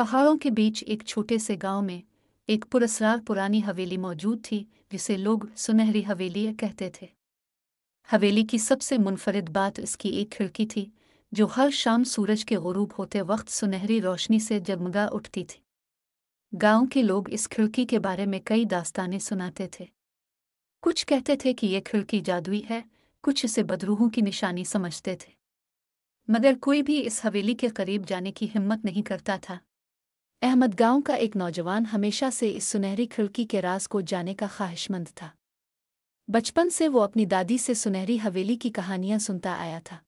पहाड़ों के बीच एक छोटे से गांव में एक पुरस्कार पुरानी हवेली मौजूद थी जिसे लोग सुनहरी हवेली कहते थे। हवेली की सबसे मुनफरिद बात इसकी एक खिड़की थी जो हर शाम सूरज के गुरूब होते वक्त सुनहरी रोशनी से जगमगा उठती थी। गांव के लोग इस खिड़की के बारे में कई दास्तानें सुनाते थे। कुछ कहते थे कि यह खिड़की जादुई है, कुछ इसे बदरूहों की निशानी समझते थे, मगर कोई भी इस हवेली के करीब जाने की हिम्मत नहीं करता था। अहमद गांव का एक नौजवान हमेशा से इस सुनहरी खिड़की के राज को जानने का ख्वाहिशमंद था। बचपन से वो अपनी दादी से सुनहरी हवेली की कहानियां सुनता आया था।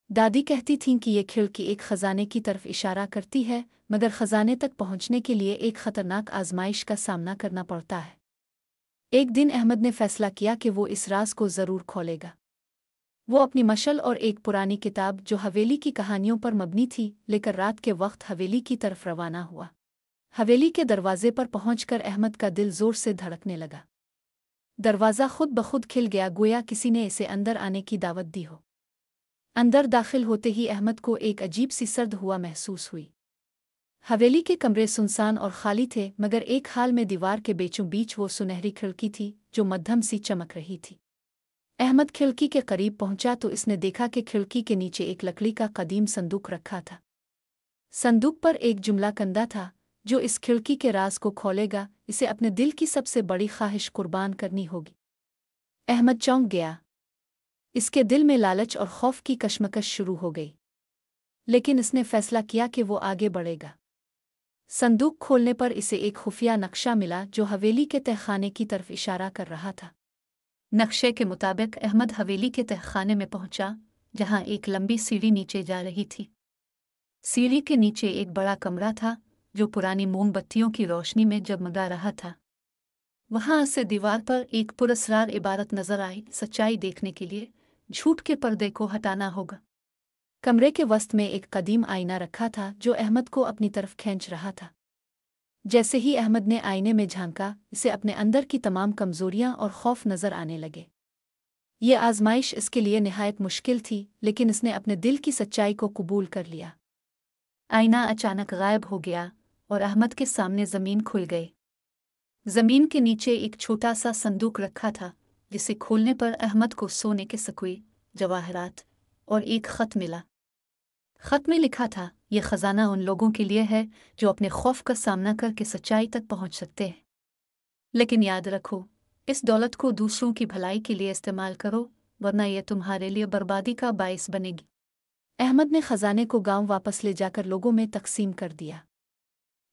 दादी कहती थीं कि ये खिड़की एक खजाने की तरफ इशारा करती है, मगर खजाने तक पहुंचने के लिए एक खतरनाक आजमाइश का सामना करना पड़ता है। एक दिन अहमद ने फैसला किया कि वो इस राज को जरूर खोलेगा। वो अपनी मशल और एक पुरानी किताब जो हवेली की कहानियों पर मबनी थी लेकर रात के वक्त हवेली की तरफ रवाना हुआ। हवेली के दरवाजे पर पहुंचकर अहमद का दिल जोर से धड़कने लगा। दरवाज़ा खुद ब खुद खिल गया, गोया किसी ने इसे अंदर आने की दावत दी हो। अंदर दाखिल होते ही अहमद को एक अजीब सी सर्द हुआ महसूस हुई। हवेली के कमरे सुनसान और खाली थे, मगर एक हाल में दीवार के बीचों बीच वो सुनहरी खिड़की थी जो मध्यम सी चमक रही थी। अहमद खिड़की के करीब पहुंचा तो इसने देखा कि खिड़की के नीचे एक लकड़ी का कदीम संदूक रखा था। संदूक पर एक जुमला कंदा था, जो इस खिड़की के राज को खोलेगा, इसे अपने दिल की सबसे बड़ी ख्वाहिश कुर्बान करनी होगी। अहमद चौंक गया। इसके दिल में लालच और खौफ की कशमकश शुरू हो गई, लेकिन इसने फैसला किया कि वो आगे बढ़ेगा। संदूक खोलने पर इसे एक खुफिया नक्शा मिला जो हवेली के तहखाने की तरफ इशारा कर रहा था। नक्शे के मुताबिक अहमद हवेली के तहखाने में पहुंचा, जहां एक लंबी सीढ़ी नीचे जा रही थी। सीढ़ी के नीचे एक बड़ा कमरा था जो पुरानी मोमबत्तियों की रोशनी में जगमगा रहा था। वहां से दीवार पर एक पुरस्कार इबारत नजर आई, सच्चाई देखने के लिए झूठ के पर्दे को हटाना होगा। कमरे के वस्त में एक कदीम आईना रखा था जो अहमद को अपनी तरफ खींच रहा था। जैसे ही अहमद ने आईने में झांका, इसे अपने अंदर की तमाम कमजोरियां और खौफ नजर आने लगे। ये आजमाइश इसके लिए निहायत मुश्किल थी, लेकिन इसने अपने दिल की सच्चाई को कबूल कर लिया। आईना अचानक गायब हो गया और अहमद के सामने जमीन खुल गई। जमीन के नीचे एक छोटा सा संदूक रखा था, जिसे खोलने पर अहमद को सोने के सकुई, जवाहरात और एक खत मिला। खत में लिखा था, यह खजाना उन लोगों के लिए है जो अपने खौफ का सामना करके सच्चाई तक पहुंच सकते हैं। लेकिन याद रखो, इस दौलत को दूसरों की भलाई के लिए इस्तेमाल करो, वरना यह तुम्हारे लिए बर्बादी का बाइस बनेगी। अहमद ने खजाने को गांव वापस ले जाकर लोगों में तकसीम कर दिया।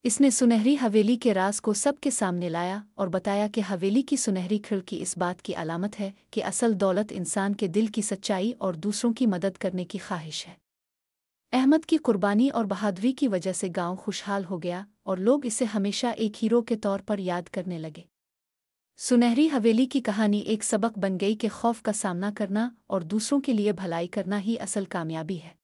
इसने सुनहरी हवेली के राज को सबके सामने लाया और बताया कि हवेली की सुनहरी खिड़की इस बात की अलामत है कि असल दौलत इंसान के दिल की सच्चाई और दूसरों की मदद करने की ख्वाहिश है। अहमद की कुर्बानी और बहादुरी की वजह से गांव खुशहाल हो गया और लोग इसे हमेशा एक हीरो के तौर पर याद करने लगे। सुनहरी हवेली की कहानी एक सबक बन गई कि खौफ का सामना करना और दूसरों के लिए भलाई करना ही असल कामयाबी है।